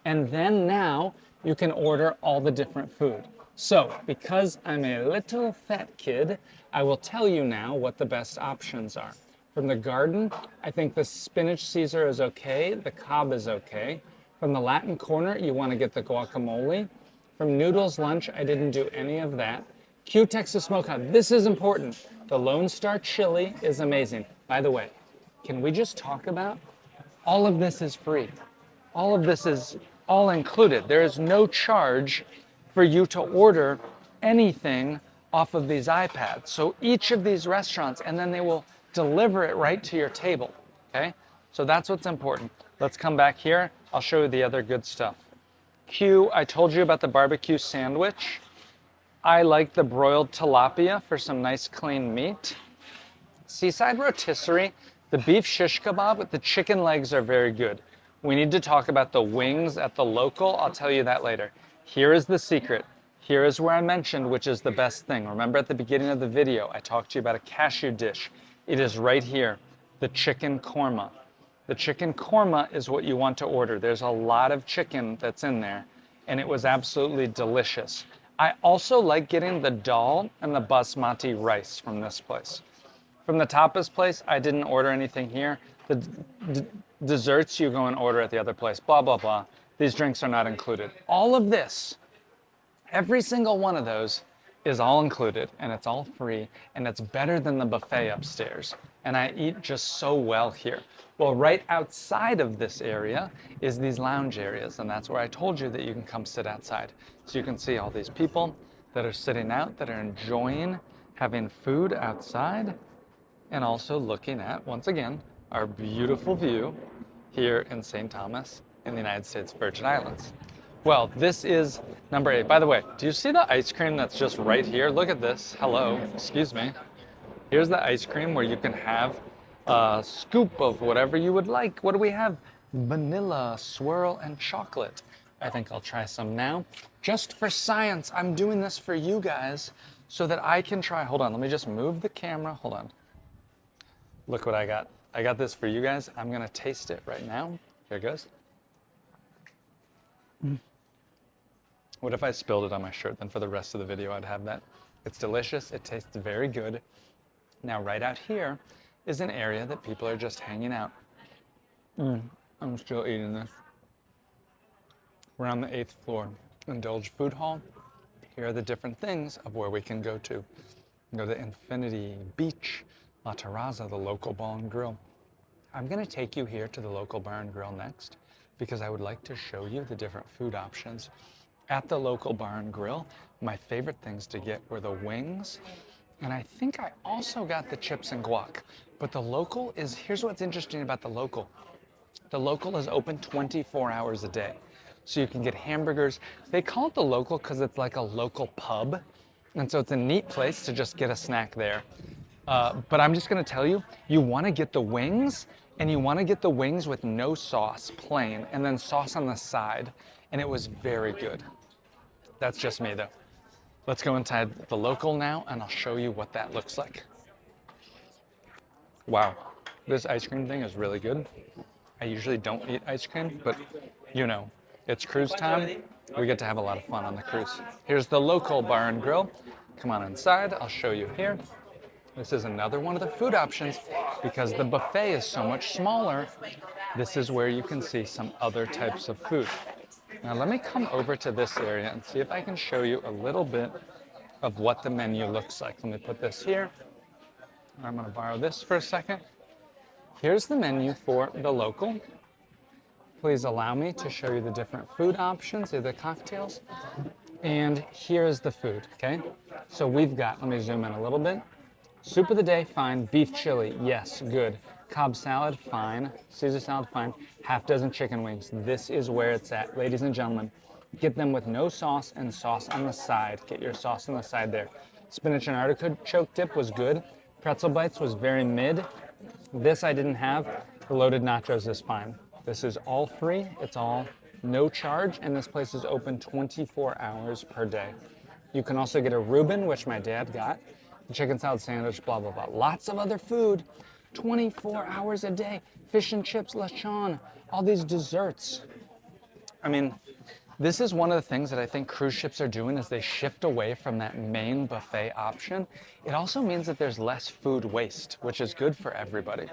And then now you can order all the different food. So, because I'm a little fat kid, I will tell you now what the best options are. From the garden, I think the spinach Caesar is okay, the Cobb is okay. From the Latin corner, you want to get the guacamole. From Noodles Lunch, I didn't do any of that. Q Texas Smokehouse, this is important. The Lone Star Chili is amazing. By the way, can we just talk about, all of this is free. All of this is all included. There is no charge for you to order anything off of these iPads. So each of these restaurants, and then they will deliver it right to your table, okay? So that's what's important. Let's come back here. I'll show you the other good stuff. Q, I told you about the barbecue sandwich. I like the broiled tilapia for some nice clean meat. Seaside Rotisserie, the beef shish kebab with the chicken legs are very good. We need to talk about the wings at the local. I'll tell you that later. Here is the secret. Here is where I mentioned which is the best thing. Remember at the beginning of the video, I talked to you about a cashew dish. It is right here, the chicken korma. The chicken korma is what you want to order. There's a lot of chicken that's in there, and it was absolutely delicious. I also like getting the dal and the basmati rice from this place. From the tapas place, I didn't order anything here. The desserts you go and order at the other place, blah, blah, blah. These drinks are not included. All of this, every single one of those is all included, and it's all free, and it's better than the buffet upstairs. And I eat just so well here. Well, right outside of this area is these lounge areas, and that's where I told you that you can come sit outside. So you can see all these people that are sitting out, that are enjoying having food outside, and also looking at, once again, our beautiful view here in St. Thomas in the United States Virgin Islands. Well, this is number 8. By the way, do you see the ice cream that's just right here? Look at this. Hello, excuse me. Here's the ice cream where you can have a scoop of whatever you would like. What do we have? Vanilla, swirl, and chocolate. I think I'll try some now. Just for science, I'm doing this for you guys so that I can try. Hold on, let me just move the camera. Hold on. Look what I got. I got this for you guys. I'm gonna taste it right now. Here it goes. What if I spilled it on my shirt? Then for the rest of the video, I'd have that. It's delicious. It tastes very good. Now, right out here is an area that people are just hanging out. I'm still eating this. We're on the 8th floor, Indulge Food Hall. Here are the different things of where we can go to. Go to Infinity Beach, La Terraza, the local bar and grill. I'm gonna take you here to the local bar and grill next because I would like to show you the different food options. At the local bar and grill, my favorite things to get were the wings, and I think I also got the chips and guac. But the local here's what's interesting about the local. The local is open 24 hours a day. so you can get hamburgers. They call it the local because it's like a local pub, and so it's a neat place to just get a snack there. But I'm just gonna tell you, you wanna get the wings, and you wanna get the wings with no sauce, plain, and then sauce on the side, and it was very good. That's just me though. Let's go inside the local now, and I'll show you what that looks like. Wow, this ice cream thing is really good. I usually don't eat ice cream, but you know, it's cruise time. We get to have a lot of fun on the cruise. Here's the local bar and grill. Come on inside, I'll show you here. This is another one of the food options because the buffet is so much smaller. This is where you can see some other types of food. Now let me come over to this area and see if I can show you a little bit of what the menu looks like. Let me put this here. I'm gonna borrow this for a second. Here's the menu for the local. Please allow me to show you the different food options, the cocktails. And here's the food, okay? So we've got, let me zoom in a little bit. Soup of the day, fine. Beef chili, yes, good. Cobb salad, fine. Caesar salad, fine. Half dozen chicken wings. This is where it's at, ladies and gentlemen. Get them with no sauce and sauce on the side. Get your sauce on the side there. Spinach and artichoke dip was good. Pretzel bites was very mid. This I didn't have. The loaded nachos is fine. This is all free. It's all no charge, and this place is open 24 hours per day. You can also get a Reuben, which my dad got. The chicken salad sandwich, blah, blah, blah. Lots of other food, 24 hours a day. Fish and chips, lechon, all these desserts. I mean, this is one of the things that I think cruise ships are doing is they shift away from that main buffet option. It also means that there's less food waste, which is good for everybody.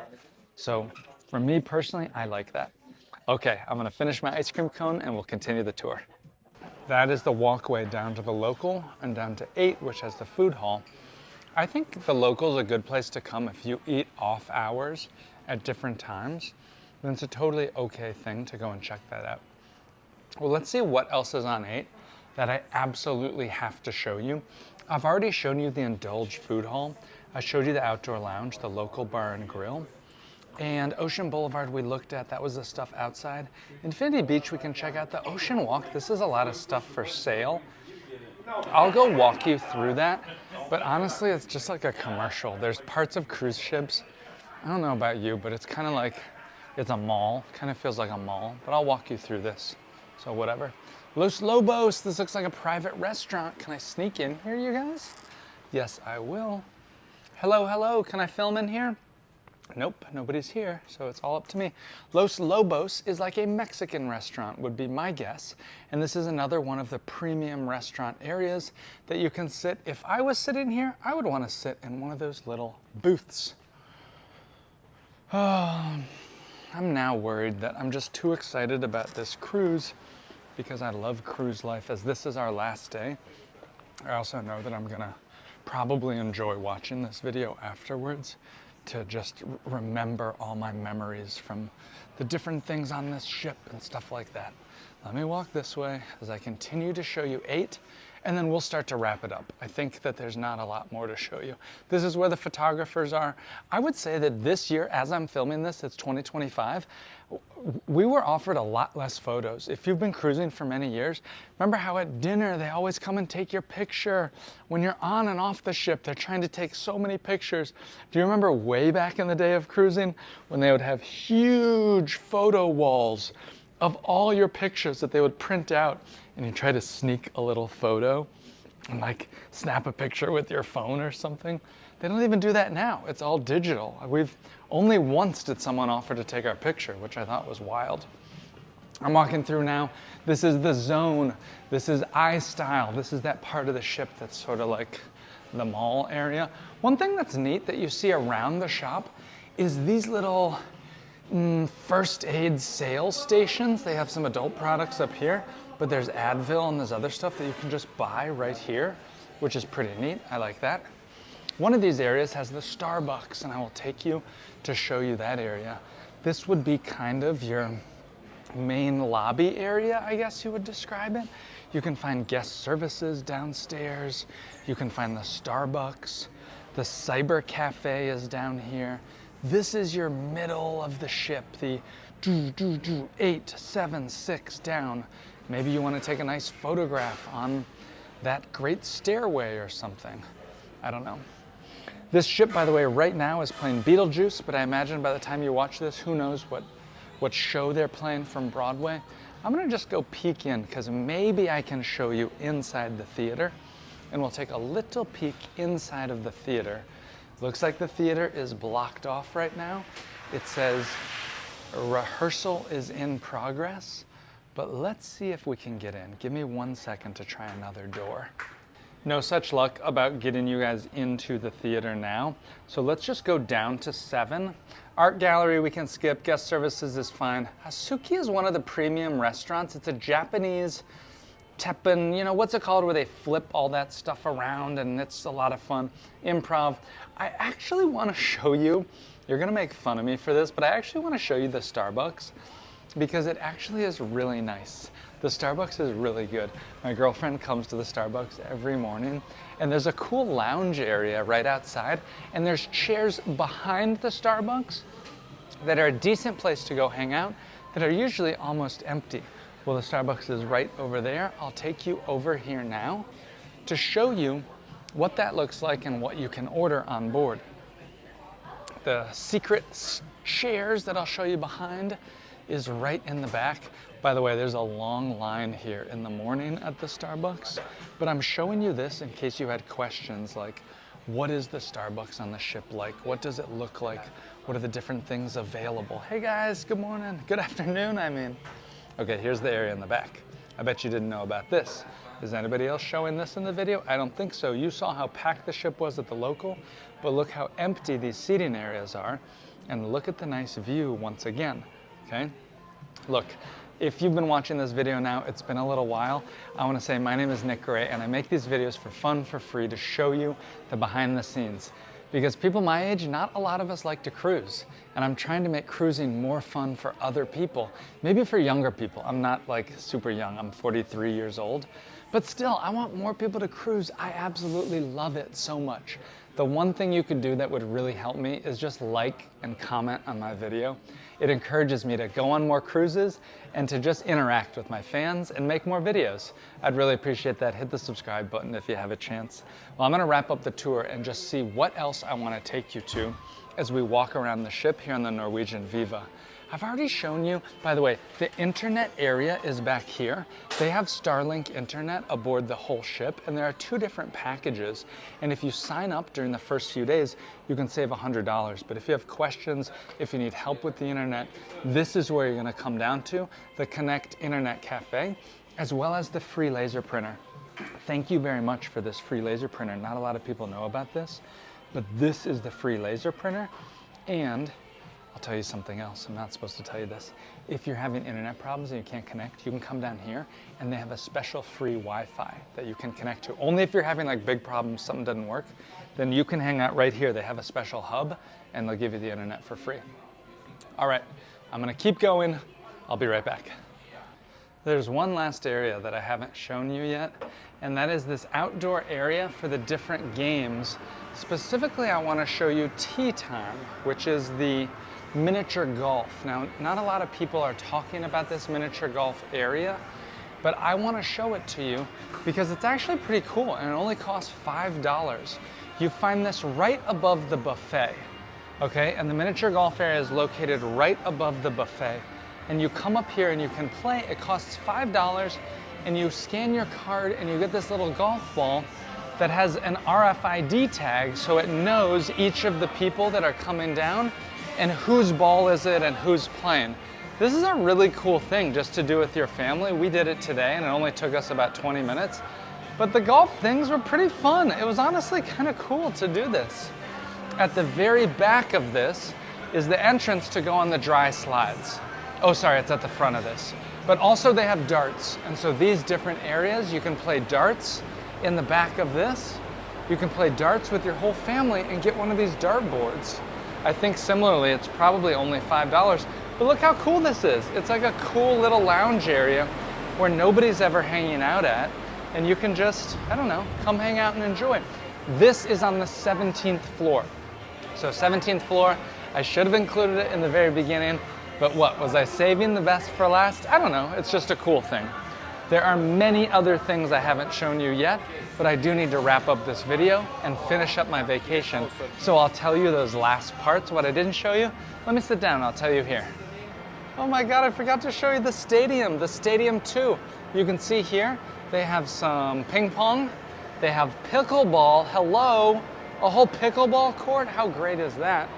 So for me personally, I like that. Okay, I'm gonna finish my ice cream cone and we'll continue the tour. That is the walkway down to the local and down to 8, which has the food hall. I think the local is a good place to come if you eat off hours at different times. Then it's a totally okay thing to go and check that out. Well, let's see what else is on 8 that I absolutely have to show you. I've already shown you the Indulge food hall. I showed you the outdoor lounge, the local bar and grill. And Ocean Boulevard we looked at, that was the stuff outside. Infinity Beach we can check out. The Ocean Walk, this is a lot of stuff for sale. I'll go walk you through that, but honestly it's just like a commercial. There's parts of cruise ships, I don't know about you, but it's kind of like, it's a mall, kind of feels like a mall, but I'll walk you through this, so whatever. Los Lobos, this looks like a private restaurant. Can I sneak in here, you guys? Yes, I will. Hello, hello, can I film in here? Nope, nobody's here, so it's all up to me. Los Lobos is like a Mexican restaurant, would be my guess. And this is another one of the premium restaurant areas that you can sit. If I was sitting here, I would want to sit in one of those little booths. Oh, I'm now worried that I'm just too excited about this cruise because I love cruise life, as this is our last day. I also know that I'm gonna probably enjoy watching this video afterwards to just remember all my memories from the different things on this ship and stuff like that. Let me walk this way as I continue to show you 8, and then we'll start to wrap it up. I think that there's not a lot more to show you. This is where the photographers are. I would say that this year, as I'm filming this, it's 2025, we were offered a lot less photos. If you've been cruising for many years, remember how at dinner they always come and take your picture. When you're on and off the ship, they're trying to take so many pictures. Do you remember way back in the day of cruising when they would have huge photo walls of all your pictures that they would print out, and you try to sneak a little photo and like snap a picture with your phone or something? They don't even do that now. It's all digital. We've only once did someone offer to take our picture, which I thought was wild. I'm walking through now. This is the zone. This is iStyle. This is that part of the ship that's sort of like the mall area. One thing that's neat that you see around the shop is these little first aid sales stations. They have some adult products up here, but there's Advil and there's other stuff that you can just buy right here, which is pretty neat. I like that. One of these areas has the Starbucks, and I will take you to show you that area. This would be kind of your main lobby area, I guess you would describe it. You can find guest services downstairs. You can find the Starbucks. The Cyber Cafe is down here. This is your middle of the ship, the 8, 7, 6 down. Maybe you want to take a nice photograph on that great stairway or something. I don't know. This ship, by the way, right now is playing Beetlejuice, but I imagine by the time you watch this, who knows what show they're playing from Broadway. I'm gonna just go peek in because maybe I can show you inside the theater, and we'll take a little peek inside of the theater. Looks like the theater is blocked off right now. It says rehearsal is in progress, but let's see if we can get in. Give me 1 second to try another door. No such luck about getting you guys into the theater now. So let's just go down to 7. Art gallery we can skip, guest services is fine. Hasuki is one of the premium restaurants. It's a Japanese teppen, you know, what's it called where they flip all that stuff around and it's a lot of fun. Improv. I actually want to show you, you're gonna make fun of me for this, but I actually want to show you the Starbucks because it actually is really nice. The Starbucks is really good. My girlfriend comes to the Starbucks every morning, and there's a cool lounge area right outside, and there's chairs behind the Starbucks that are a decent place to go hang out that are usually almost empty. Well, the Starbucks is right over there. I'll take you over here now to show you what that looks like and what you can order on board. The secret chairs that I'll show you behind is right in the back. By the way, there's a long line here in the morning at the Starbucks, but I'm showing you this in case you had questions like, what is the Starbucks on the ship like? What does it look like? What are the different things available? Hey guys, good morning, good afternoon, I mean. Okay, here's the area in the back. I bet you didn't know about this. Is anybody else showing this in the video? I don't think so. You saw how packed the ship was at the local, but look how empty these seating areas are, and look at the nice view once again, okay? Look, if you've been watching this video now, it's been a little while. I want to say my name is Nick Gray, and I make these videos for fun, for free, to show you the behind the scenes. Because people my age, not a lot of us like to cruise. And I'm trying to make cruising more fun for other people. Maybe for younger people. I'm not like super young, I'm 43 years old. But still, I want more people to cruise. I absolutely love it so much. The one thing you could do that would really help me is just like and comment on my video. It encourages me to go on more cruises and to just interact with my fans and make more videos. I'd really appreciate that. Hit the subscribe button if you have a chance. Well, I'm gonna wrap up the tour and just see what else I wanna take you to as we walk around the ship here on the Norwegian Viva. I've already shown you, by the way, the internet area is back here. They have Starlink internet aboard the whole ship, and there are 2 different packages. And if you sign up during the first few days, you can save $100. But if you have questions, if you need help with the internet, this is where you're gonna come down to, the Connect Internet Cafe, as well as the free laser printer. Thank you very much for this free laser printer. Not a lot of people know about this, but this is the free laser printer. And I'll tell you something else. I'm not supposed to tell you this. If you're having internet problems and you can't connect, you can come down here and they have a special free Wi-Fi that you can connect to. Only if you're having like big problems, something doesn't work, then you can hang out right here. They have a special hub and they'll give you the internet for free. All right, I'm gonna keep going. I'll be right back. There's one last area that I haven't shown you yet, and that is this outdoor area for the different games. Specifically, I wanna show you Tea Time, which is the miniature golf. Now, not a lot of people are talking about this miniature golf area, but I want to show it to you because it's actually pretty cool and it only costs $5. You find this right above the buffet, okay? And the miniature golf area is located right above the buffet. And you come up here and you can play. It costs $5 and you scan your card and you get this little golf ball that has an RFID tag so it knows each of the people that are coming down and whose ball is it and who's playing. This is a really cool thing just to do with your family. We did it today and it only took us about 20 minutes. But the golf things were pretty fun. It was honestly kind of cool to do this. At the very back of this is the entrance to go on the dry slides. Oh, sorry, it's at the front of this. But also they have darts. And so these different areas, you can play darts in the back of this. You can play darts with your whole family and get one of these dart boards. I think similarly, it's probably only $5, but look how cool this is. It's like a cool little lounge area where nobody's ever hanging out at, and you can just, I don't know, come hang out and enjoy. This is on the 17th floor. So 17th floor, I should have included it in the very beginning, But what, was I saving the best for last? I don't know, it's just a cool thing. There are many other things I haven't shown you yet, but I do need to wrap up this video and finish up my vacation. So I'll tell you those last parts, what I didn't show you. Let me sit down, I'll tell you here. Oh my God, I forgot to show you the Stadium 2. You can see here, they have some ping pong, they have pickleball, hello, a whole pickleball court, how great is that?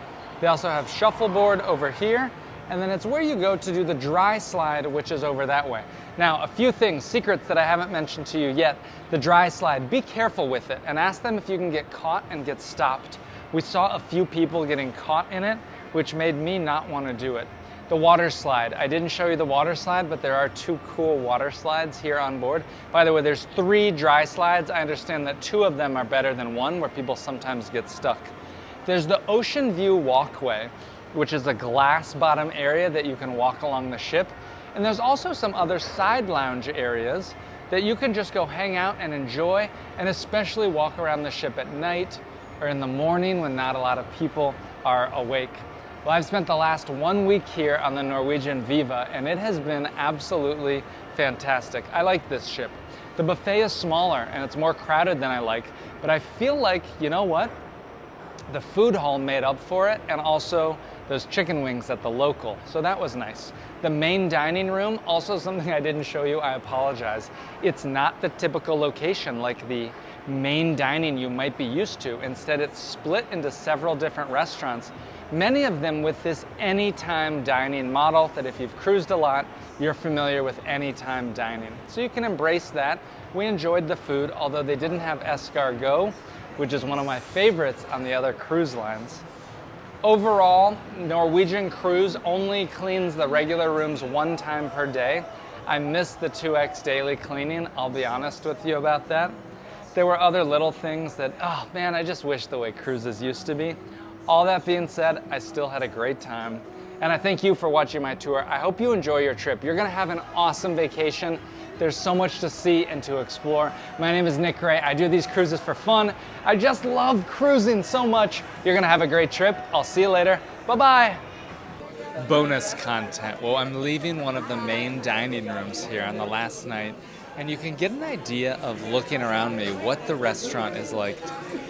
They also have shuffleboard over here, and then it's where you go to do the dry slide, which is over that way. Now, a few things, secrets that I haven't mentioned to you yet. The dry slide, be careful with it and ask them if you can get caught and get stopped. We saw a few people getting caught in it, which made me not want to do it. The water slide, I didn't show you the water slide, but there are 2 cool water slides here on board. By the way, there's 3 dry slides. I understand that 2 of them are better than 1, where people sometimes get stuck. There's the Ocean View Walkway, which is a glass bottom area that you can walk along the ship. And there's also some other side lounge areas that you can just go hang out and enjoy, and especially walk around the ship at night or in the morning when not a lot of people are awake. Well, I've spent the last 1 week here on the Norwegian Viva, and it has been absolutely fantastic. I like this ship. The buffet is smaller and it's more crowded than I like, but I feel like, you know what? The food hall made up for it, and also those chicken wings at the local, so that was nice. The main dining room, also something I didn't show you, I apologize. It's not the typical location like the main dining you might be used to. Instead, it's split into several different restaurants, many of them with this anytime dining model that if you've cruised a lot, you're familiar with anytime dining. So you can embrace that. We enjoyed the food, although they didn't have escargot, which is one of my favorites on the other cruise lines. Overall, Norwegian Cruise only cleans the regular rooms 1 time per day. I missed the 2x daily cleaning, I'll be honest with you about that. There were other little things that, oh man, I just wish the way cruises used to be. All that being said, I still had a great time. And I thank you for watching my tour. I hope you enjoy your trip. You're gonna have an awesome vacation. There's so much to see and to explore. My name is Nick Gray. I do these cruises for fun. I just love cruising so much. You're gonna have a great trip. I'll see you later. Bye-bye. Bonus content. Well, I'm leaving one of the main dining rooms here on the last night, and you can get an idea of looking around me what the restaurant is like.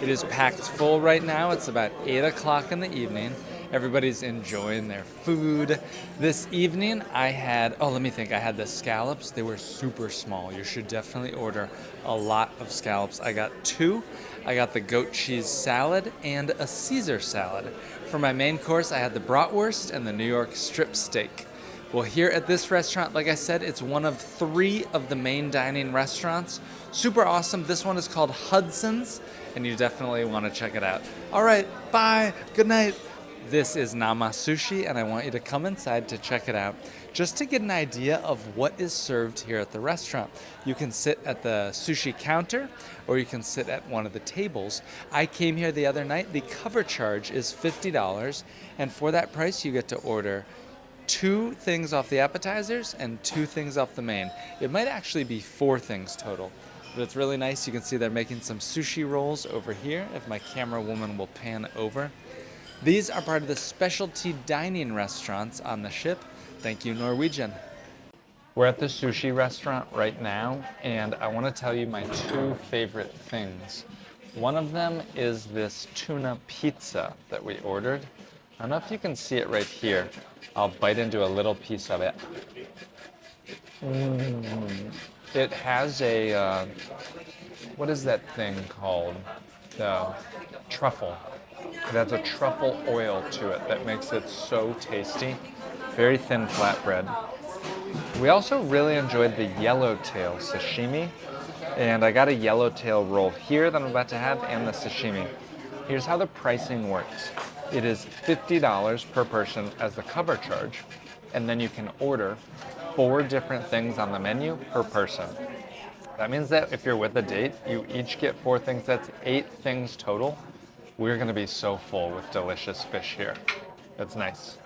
It is packed full right now. It's about 8 o'clock in the evening. Everybody's enjoying their food. This evening I had, I had the scallops. They were super small. You should definitely order a lot of scallops. I got 2. I got the goat cheese salad and a Caesar salad. For my main course, I had the bratwurst and the New York strip steak. Well, here at this restaurant, like I said, it's one of 3 of the main dining restaurants. Super awesome. This one is called Hudson's, and you definitely want to check it out. All right, bye, good night. This is Nama Sushi, and I want you to come inside to check it out, just to get an idea of what is served here at the restaurant. You can sit at the sushi counter, or you can sit at one of the tables. I came here the other night. The cover charge is $50, and for that price, you get to order 2 things off the appetizers and 2 things off the main. It might actually be 4 things total, but it's really nice. You can see they're making some sushi rolls over here, if my camera woman will pan over. These are part of the specialty dining restaurants on the ship. Thank you, Norwegian. We're at the sushi restaurant right now, and I want to tell you my 2 favorite things. One of them is this tuna pizza that we ordered. I don't know if you can see it right here. I'll bite into a little piece of it. It has a, what is that thing called? The truffle. It has a truffle oil to it that makes it so tasty. Very thin flatbread. We also really enjoyed the yellowtail sashimi, and I got a yellowtail roll here that I'm about to have, and the sashimi. Here's how the pricing works. It is $50 per person as the cover charge, and then you can order 4 different things on the menu per person. That means that if you're with a date, you each get 4 things. That's 8 things total. We're gonna be so full with delicious fish here. That's nice.